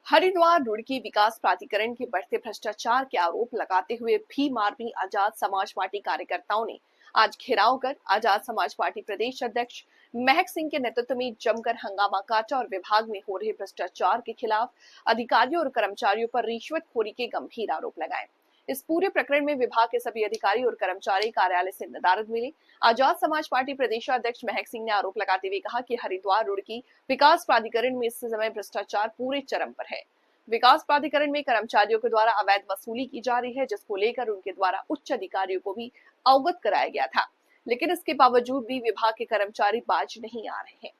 हरिद्वार रुड़की विकास प्राधिकरण के बढ़ते भ्रष्टाचार के आरोप लगाते हुए भीम आर्मी आजाद समाज पार्टी कार्यकर्ताओं ने आज घेराव कर आजाद समाज पार्टी प्रदेश अध्यक्ष महक सिंह के नेतृत्व में जमकर हंगामा काटा और विभाग में हो रहे भ्रष्टाचार के खिलाफ अधिकारियों और कर्मचारियों पर रिश्वतखोरी के गंभीर आरोप लगाए। इस पूरे प्रकरण में विभाग के सभी अधिकारी और कर्मचारी कार्यालय से नदारद मिले। आजाद समाज पार्टी प्रदेशाध्यक्ष महक सिंह ने आरोप लगाते हुए कहा कि हरिद्वार रुड़की विकास प्राधिकरण में इस समय भ्रष्टाचार पूरे चरम पर है। विकास प्राधिकरण में कर्मचारियों के द्वारा अवैध वसूली की जा रही है, जिसको लेकर उनके द्वारा उच्च अधिकारियों को भी अवगत कराया गया था, लेकिन इसके बावजूद भी विभाग के कर्मचारी बाज नहीं आ रहे हैं।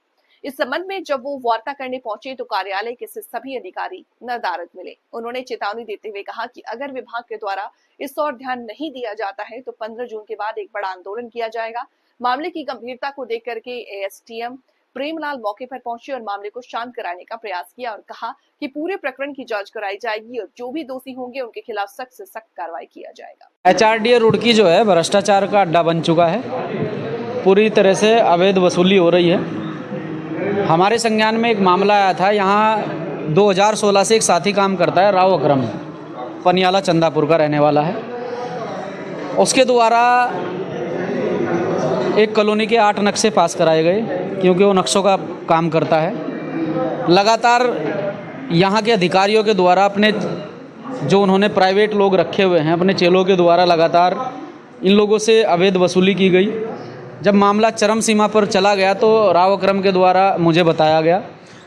इस संबंध में जब वो वार्ता करने पहुंचे तो कार्यालय के सभी अधिकारी नदारद मिले। उन्होंने चेतावनी देते हुए कहा कि अगर विभाग के द्वारा इस ओर ध्यान नहीं दिया जाता है तो 15 जून के बाद एक बड़ा आंदोलन किया जाएगा। मामले की गंभीरता को देख करके एएसटीएम प्रेमलाल मौके पर पहुंचे और मामले को शांत कराने का प्रयास किया और कहा कि पूरे प्रकरण की जांच कराई जाएगी और जो भी दोषी होंगे उनके खिलाफ सख्त से सख्त कार्रवाई किया जाएगा। एचआरडीए रुड़की जो है भ्रष्टाचार का अड्डा बन चुका है। पूरी तरह से अवैध वसूली हो रही है। हमारे संज्ञान में एक मामला आया था। यहाँ 2016 से एक साथी काम करता है, राव अकरम, पनियाला चंदापुर का रहने वाला है। उसके द्वारा एक कॉलोनी के 8 नक्शे पास कराए गए, क्योंकि वो नक्शों का काम करता है। लगातार यहाँ के अधिकारियों के द्वारा अपने जो उन्होंने प्राइवेट लोग रखे हुए हैं, अपने चेलों के द्वारा लगातार इन लोगों से अवैध वसूली की गई। जब मामला चरम सीमा पर चला गया तो राव अकरम के द्वारा मुझे बताया गया।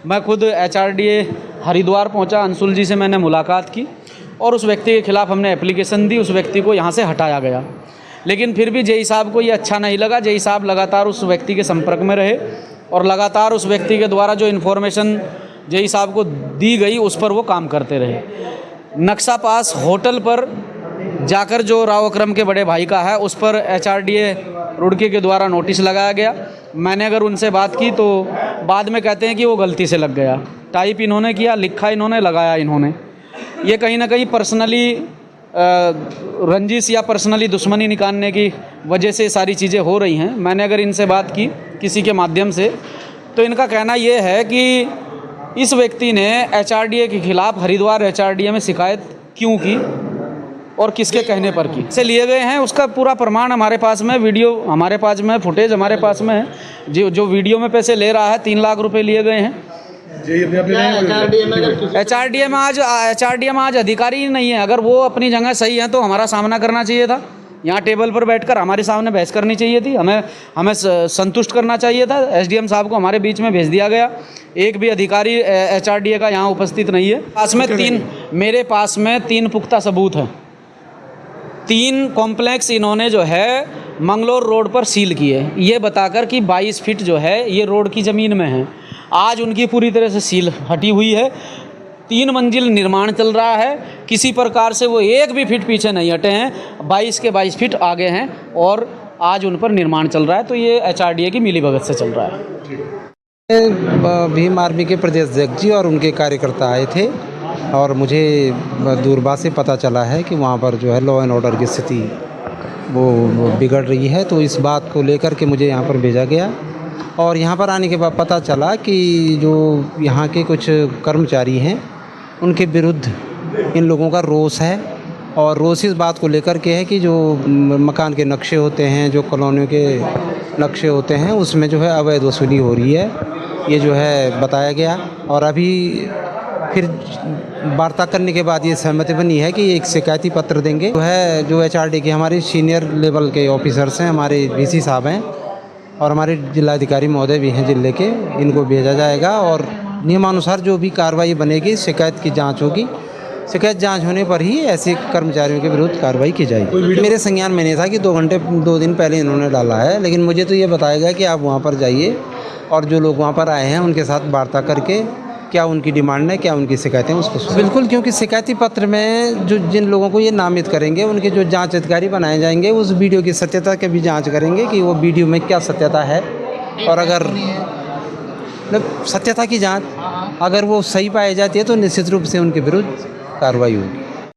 मैं खुद एचआरडीए हरिद्वार पहुंचा, अंशुल जी से मैंने मुलाकात की और उस व्यक्ति के खिलाफ हमने एप्लीकेशन दी। उस व्यक्ति को यहाँ से हटाया गया, लेकिन फिर भी जेई साहब को ये अच्छा नहीं लगा। जेई साहब लगातार उस व्यक्ति के संपर्क में रहे और लगातार उस व्यक्ति के द्वारा जो इन्फॉर्मेशन जेई साहब को दी गई उस पर वो काम करते रहे। नक्शा पास होटल पर जाकर जो राव अकरम के बड़े भाई का है उस पर एचआरडीए रुड़की के द्वारा नोटिस लगाया गया। मैंने अगर उनसे बात की तो बाद में कहते हैं कि वो गलती से लग गया। टाइप इन्होंने किया, लिखा इन्होंने, लगाया इन्होंने। ये कहीं ना कहीं पर्सनली रंजिश या पर्सनली दुश्मनी निकालने की वजह से सारी चीज़ें हो रही हैं। मैंने अगर इनसे बात की किसी के माध्यम से तो इनका कहना ये है कि इस व्यक्ति ने एचआरडीए के खिलाफ हरिद्वार एचआरडीए में शिकायत क्यों की और किसके कहने पर की। से लिए गए हैं उसका पूरा प्रमाण हमारे पास में, वीडियो हमारे पास में, फुटेज हमारे पास में है। जो वीडियो में पैसे ले रहा है 3 लाख रुपए लिए गए हैं। एचआरडीए में आज अधिकारी ही नहीं है। अगर वो अपनी जगह सही है तो हमारा सामना करना चाहिए था। यहाँ टेबल पर बैठकर हमारे सामने बहस करनी चाहिए थी। हमें संतुष्ट करना चाहिए था। एसडीएम साहब को हमारे बीच में भेज दिया गया। एक भी अधिकारी एचआरडीए का यहाँ उपस्थित नहीं है। मेरे पास में 3 पुख्ता सबूत हैं। 3 कॉम्प्लेक्स इन्होंने जो है मंगलोर रोड पर सील किए, ये बताकर कि 22 फीट जो है ये रोड की ज़मीन में है। आज उनकी पूरी तरह से सील हटी हुई है। 3 मंजिल निर्माण चल रहा है। किसी प्रकार से वो एक भी फीट पीछे नहीं हटे हैं। 22 के 22 फीट आगे हैं और आज उन पर निर्माण चल रहा है। तो ये एचआरडीए की मिलीभगत से चल रहा है। भीम आर्मी के प्रदेश अध्यक्ष जी और उनके कार्यकर्ता आए थे और मुझे दूरभाष से पता चला है कि वहाँ पर जो है लॉ एंड ऑर्डर की स्थिति वो बिगड़ रही है। तो इस बात को लेकर के मुझे यहाँ पर भेजा गया और यहाँ पर आने के बाद पता चला कि जो यहाँ के कुछ कर्मचारी हैं उनके विरुद्ध इन लोगों का रोष है। और रोष इस बात को लेकर के है कि जो मकान के नक्शे होते हैं, जो कॉलोनियों के नक्शे होते हैं, उसमें जो है अवैध वसूली हो रही है। ये जो है बताया गया और अभी फिर वार्ता करने के बाद ये सहमति बनी है कि एक शिकायती पत्र देंगे। जो एचआरडी के हमारे सीनियर लेवल के ऑफिसर्स हैं, हमारे वीसी साहब हैं और हमारे जिलाधिकारी महोदय भी हैं जिले के, इनको भेजा जाएगा और नियमानुसार जो भी कार्रवाई बनेगी, शिकायत की जांच होगी। शिकायत जांच होने पर ही ऐसे कर्मचारियों के विरुद्ध कार्रवाई की जाएगी। मेरे संज्ञान में नहीं था कि 2 दिन पहले इन्होंने डाला है, लेकिन मुझे तो ये बताया गया कि आप वहाँ पर जाइए और जो लोग वहाँ पर आए हैं उनके साथ वार्ता करके क्या उनकी डिमांड है, क्या उनकी शिकायतें, उसको बिल्कुल, क्योंकि शिकायती पत्र में जो जिन लोगों को ये नामित करेंगे उनके जो जांच अधिकारी बनाए जाएंगे उस वीडियो की सत्यता की भी जांच करेंगे कि वो वीडियो में क्या सत्यता है। और अगर सत्यता की जांच अगर वो सही पाई जाती है तो निश्चित रूप से उनके विरुद्ध कार्रवाई होगी।